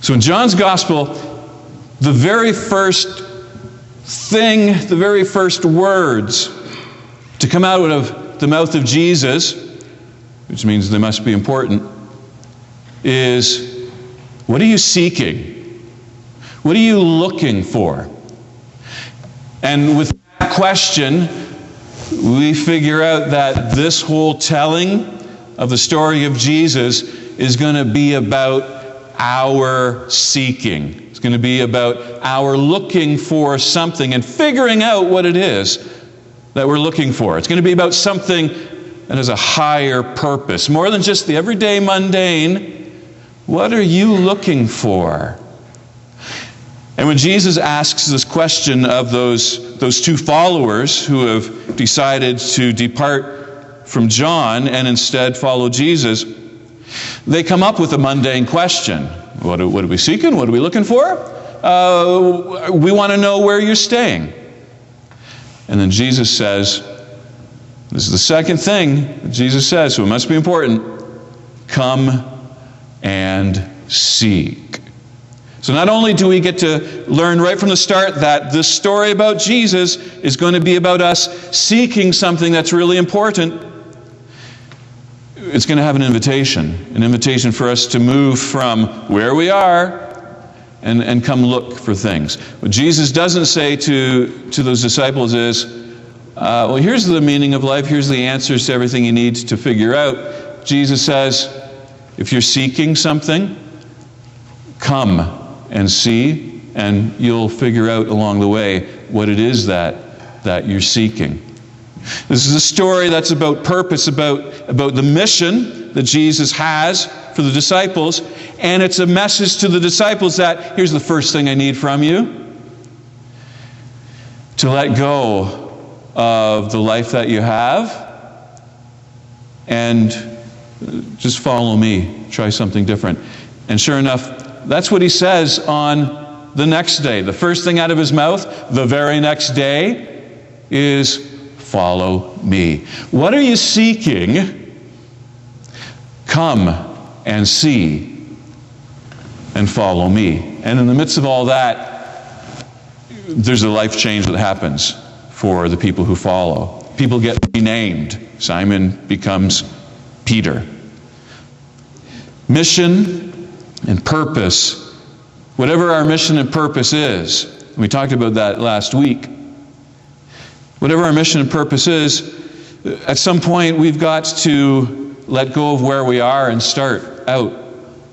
So in John's Gospel, the very first thing, the very first words to come out of the mouth of Jesus, which means they must be important, is, what are you seeking? What are you looking for? And with that question, we figure out that this whole telling of the story of Jesus is going to be about our seeking. It's going to be about our looking for something and figuring out what it is that we're looking for. It's going to be about something that has a higher purpose, more than just the everyday mundane. What are you looking for? And when Jesus asks this question of those two followers who have decided to depart from John and instead follow Jesus, they come up with a mundane question. What are we seeking? What are we looking for? We want to know where you're staying. And then Jesus says, this is the second thing that Jesus says, so it must be important. Come and seek. So not only do we get to learn right from the start that this story about Jesus is going to be about us seeking something that's really important, it's going to have an invitation for us to move from where we are and come look for things. What Jesus doesn't say to those disciples is, well, here's the meaning of life, here's the answers to everything you need to figure out. Jesus says, if you're seeking something, come and see, and you'll figure out along the way what it is that you're seeking. This is a story that's about purpose, about the mission that Jesus has for the disciples, and it's a message to the disciples that, here's the first thing I need from you: to let go of the life that you have and just follow me. Try something different. And sure enough, that's what he says on the next day. The first thing out of his mouth, the very next day, is, follow me. What are you seeking? Come and see and follow me. And in the midst of all that, there's a life change that happens for the people who follow. People get renamed. Simon becomes Peter. Mission and purpose. Whatever our mission and purpose is, we talked about that last week. Whatever our mission and purpose is, at some point we've got to let go of where we are and start out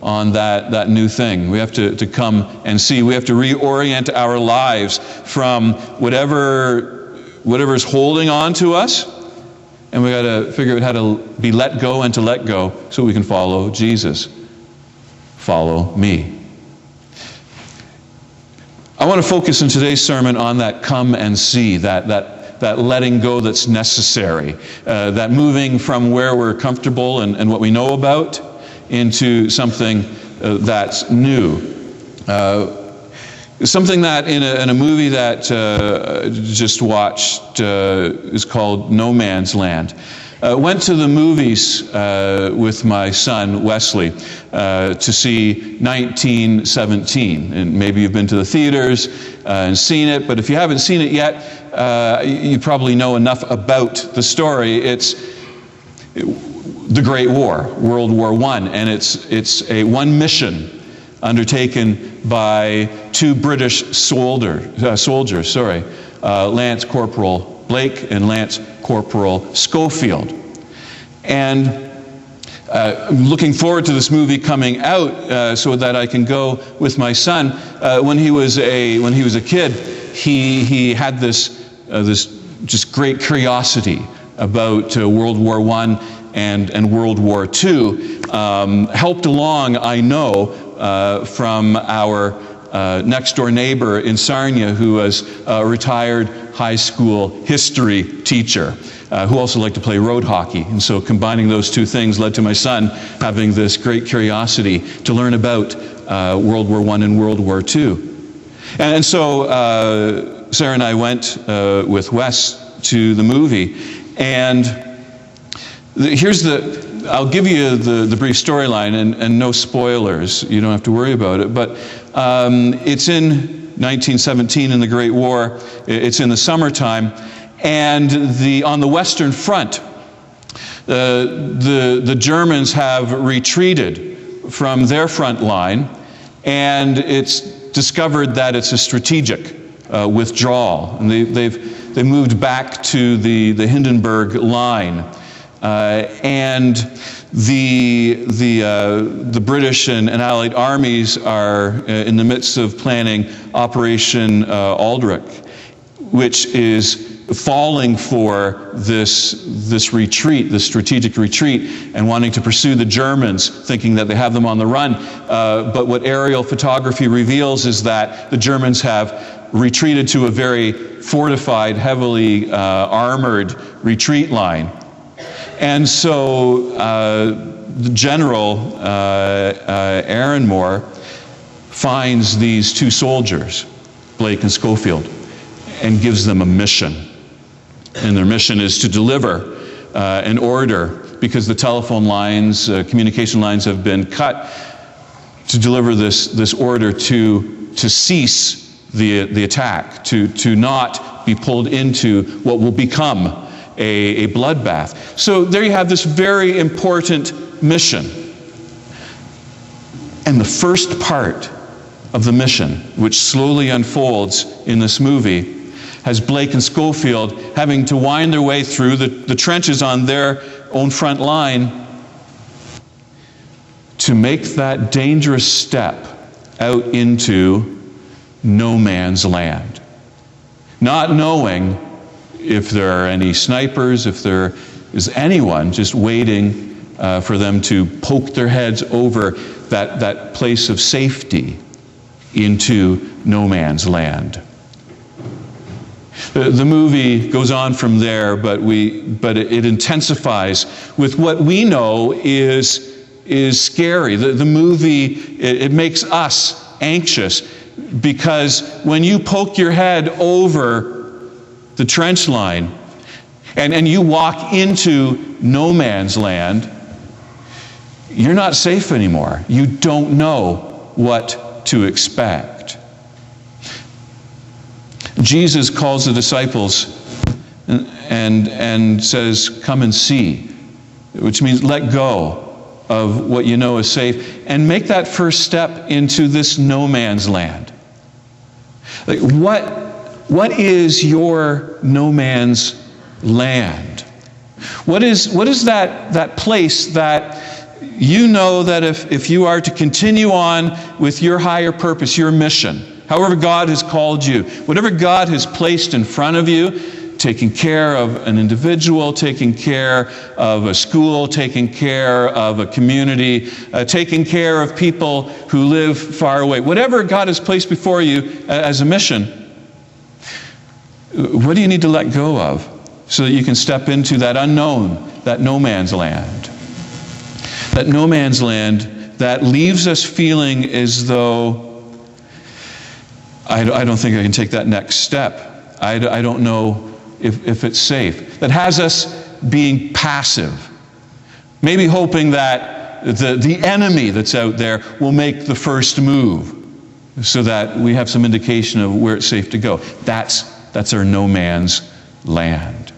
on that new thing. We have to come and see. We have to reorient our lives from whatever's holding on to us, and we got to figure out how to be let go and to let go so we can follow Jesus. Follow me. I want to focus in today's sermon on that come and see, that letting go that's necessary, that moving from where we're comfortable and what we know about into something that's new. Something that in a movie that just watched is called No Man's Land. Went to the movies with my son Wesley to see 1917, and maybe you've been to the theaters and seen it, but if you haven't seen it yet, you probably know enough about the story. It's the Great War, World War I, and it's one mission undertaken by two British soldiers, Lance Corporal Blake and Lance Corporal Schofield. And I'm looking forward to this movie coming out so that I can go with my son. When he was a kid, he had this just great curiosity about World War I and World War II. Helped along, I know, from our next door neighbor in Sarnia, who was a retired high school history teacher, who also liked to play road hockey. And so combining those two things led to my son having this great curiosity to learn about World War I and World War II. And so Sarah and I went with Wes to the movie. And here's I'll give you the brief storyline and no spoilers. You don't have to worry about it. But it's in 1917 in the Great War. It's in the summertime. And on the Western Front, the Germans have retreated from their front line, and it's discovered that it's a strategic withdrawal. And they moved back to the Hindenburg line. And the British and Allied armies are in the midst of planning Operation Aldrich, which is falling for this retreat, this strategic retreat, and wanting to pursue the Germans, thinking that they have them on the run. But what aerial photography reveals is that the Germans have retreated to a very fortified, heavily armored retreat line. And so the General Aaronmore finds these two soldiers, Blake and Schofield, and gives them a mission. And their mission is to deliver an order, because the telephone lines, communication lines have been cut, to deliver this order to cease the attack, to not be pulled into what will become a bloodbath. So there you have this very important mission. And the first part of the mission, which slowly unfolds in this movie, has Blake and Schofield having to wind their way through the trenches on their own front line to make that dangerous step out into no man's land. Not knowing if there are any snipers, if there is anyone just waiting for them to poke their heads over that place of safety into no man's land. The movie goes on from there, but it intensifies with what we know is scary. The movie, it makes us anxious, because when you poke your head over the trench line and you walk into no man's land, you're not safe anymore. You don't know what to expect. Jesus calls the disciples and says, "Come and see," which means let go of what you know is safe and make that first step into this no man's land. Like, what is your no man's land? What is that place that you know that if you are to continue on with your higher purpose, your mission, however God has called you, whatever God has placed in front of you, taking care of an individual, taking care of a school, taking care of a community, taking care of people who live far away, whatever God has placed before you as a mission, what do you need to let go of so that you can step into that unknown, that no man's land? That no man's land that leaves us feeling as though, I don't think I can take that next step. I don't know if it's safe. That has us being passive. Maybe hoping that the enemy that's out there will make the first move so that we have some indication of where it's safe to go. That's our no man's land.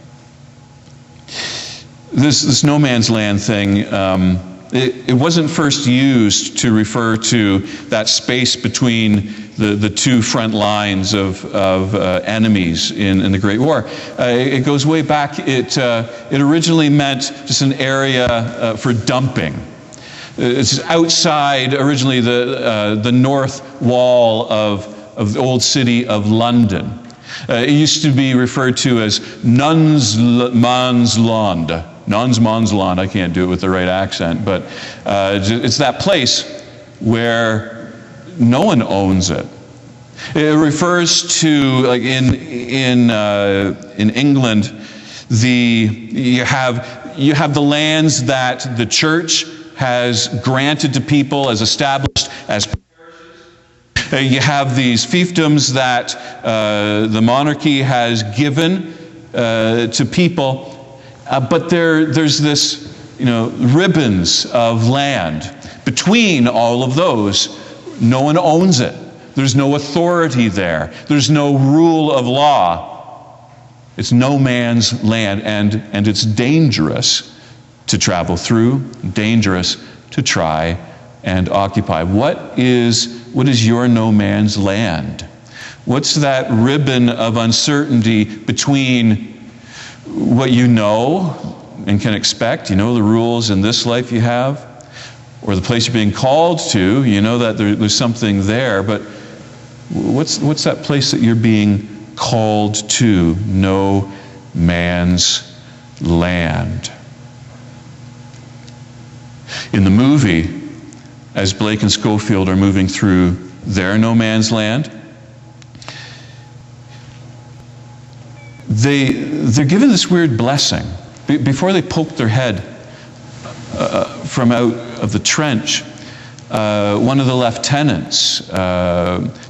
This no man's land thing, it wasn't first used to refer to that space between the two front lines of enemies in the Great War. It goes way back. It originally meant just an area for dumping. It's outside originally the north wall of the old city of London. It used to be referred to as Nuns Man's Land. Nuns Man's Land. I can't do it with the right accent, but it's that place where no one owns it. It refers to, like in England, you have the lands that the church has granted to people as established as parishes. You have these fiefdoms that the monarchy has given to people, but there's this ribbons of land. Between all of those, no one owns it. There's no authority there. There's no rule of law. It's no man's land, and it's dangerous to travel through, dangerous to try and occupy. What is your no man's land? What's that ribbon of uncertainty between what you know and can expect, the rules in this life you have, or the place you're being called to, that there's something there, but what's that place that you're being called to? No man's land. In the movie, as Blake and Schofield are moving through their no man's land, they're given this weird blessing. Before they poke their head from out of the trench, one of the lieutenants,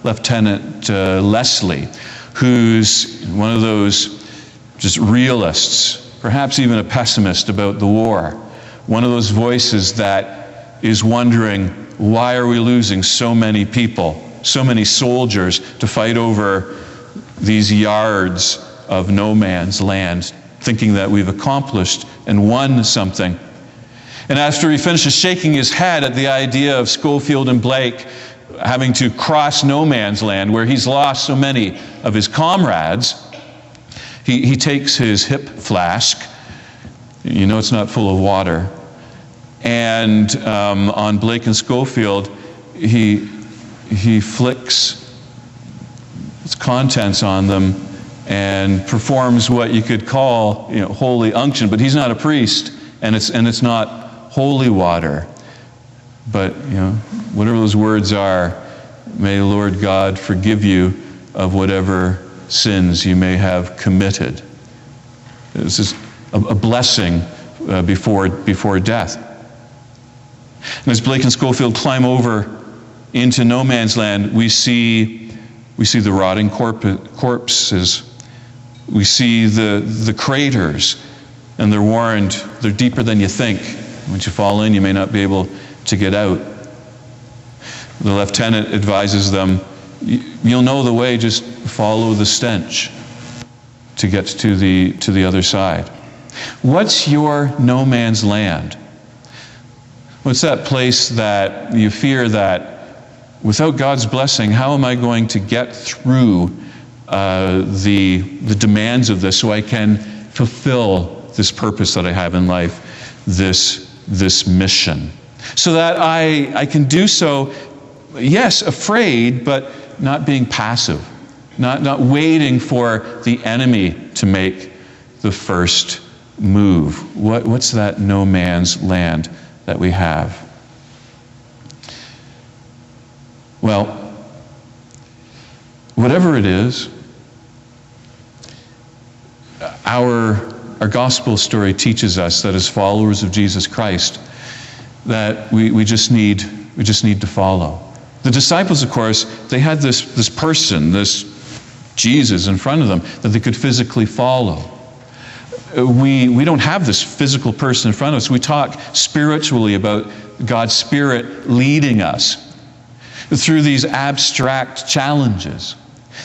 Lieutenant Leslie, who's one of those just realists, perhaps even a pessimist about the war, one of those voices that is wondering, why are we losing so many people, so many soldiers to fight over these yards of no man's land, thinking that we've accomplished and won something. And after he finishes shaking his head at the idea of Schofield and Blake having to cross no man's land where he's lost so many of his comrades, he takes his hip flask, it's not full of water, and on Blake and Schofield, he flicks its contents on them and performs what you could call holy unction, but he's not a priest, and it's not holy water. But whatever those words are, may the Lord God forgive you of whatever sins you may have committed. This is a blessing before death. And as Blake and Schofield climb over into no man's land, we see the rotting corpses. We see the craters, and they're warned, they're deeper than you think. Once you fall in, you may not be able to get out. The lieutenant advises them, you'll know the way, just follow the stench to get to the other side. What's your no man's land? What's that place that you fear that without God's blessing, how am I going to get through the demands of this so I can fulfill this purpose that I have in life, this mission? So that I can do so, yes, afraid, but not being passive, not waiting for the enemy to make the first move. What's that no man's land that we have? Well, whatever it is, our gospel story teaches us that as followers of Jesus Christ, that we just need to follow. The disciples, of course, they had this person, this Jesus in front of them that they could physically follow. We don't have this physical person in front of us. We talk spiritually about God's Spirit leading us through these abstract challenges,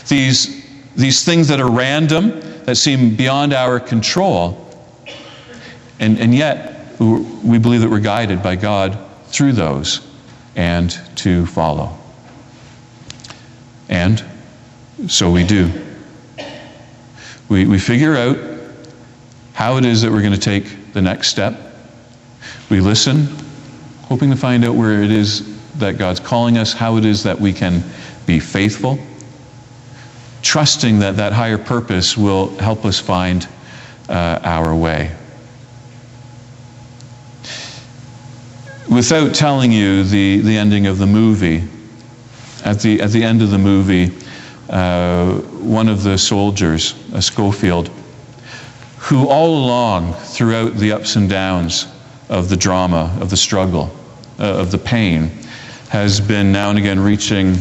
these things that are random, that seem beyond our control, and yet we believe that we're guided by God through those and to follow. And so we do. We figure out how it is that we're going to take the next step. We listen, hoping to find out where it is that God's calling us, how it is that we can be faithful, trusting that that higher purpose will help us find our way. Without telling you the ending of the movie, at the end of the movie, one of the soldiers, Schofield, who all along, throughout the ups and downs of the drama, of the struggle, of the pain, has been now and again reaching,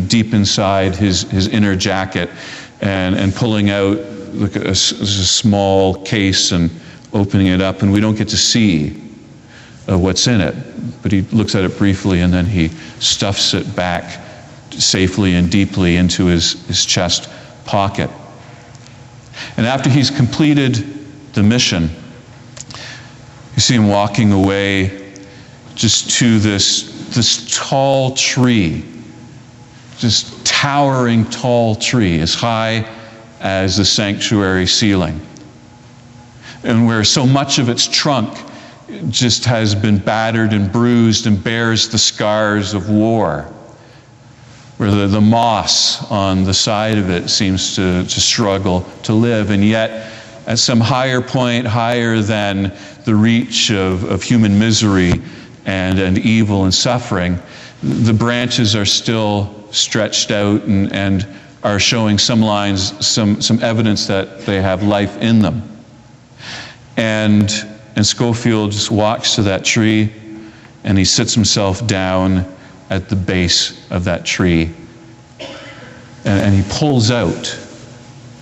deep inside his inner jacket and pulling out like a small case and opening it up, and we don't get to see what's in it. But he looks at it briefly, and then he stuffs it back safely and deeply into his chest pocket. And after he's completed the mission, you see him walking away just to this tall tree, this towering tall tree, as high as the sanctuary ceiling, and where so much of its trunk just has been battered and bruised and bears the scars of war, where the moss on the side of it seems to struggle to live. And yet, at some higher point, higher than the reach of human misery and evil and suffering, the branches are still stretched out and are showing some lines, some evidence that they have life in them. And Schofield just walks to that tree, and he sits himself down at the base of that tree. And he pulls out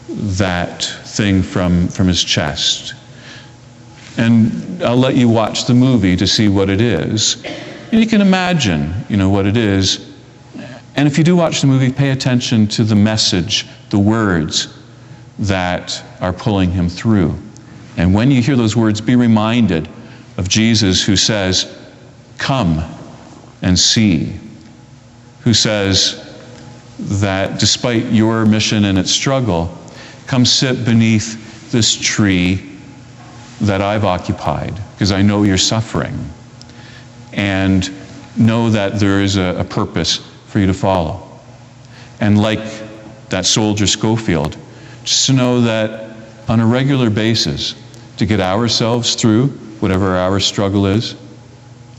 that thing from his chest. And I'll let you watch the movie to see what it is. And you can imagine, what it is. And if you do watch the movie, pay attention to the message, the words that are pulling him through. And when you hear those words, be reminded of Jesus, who says, "Come and see," who says that despite your mission and its struggle, come sit beneath this tree that I've occupied, because I know you're suffering, and know that there is a purpose for you to follow. And like that soldier Schofield, just to know that on a regular basis, to get ourselves through whatever our struggle is,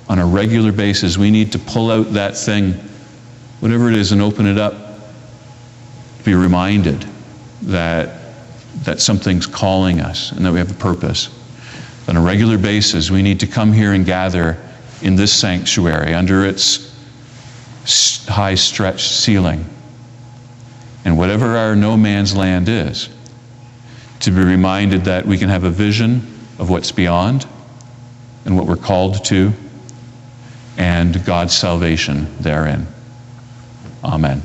on a regular basis, we need to pull out that thing, whatever it is, and open it up. Be reminded that something's calling us and that we have a purpose. On a regular basis, we need to come here and gather in this sanctuary under its high stretched ceiling. And whatever our no man's land is, to be reminded that we can have a vision of what's beyond and what we're called to, and God's salvation therein. Amen.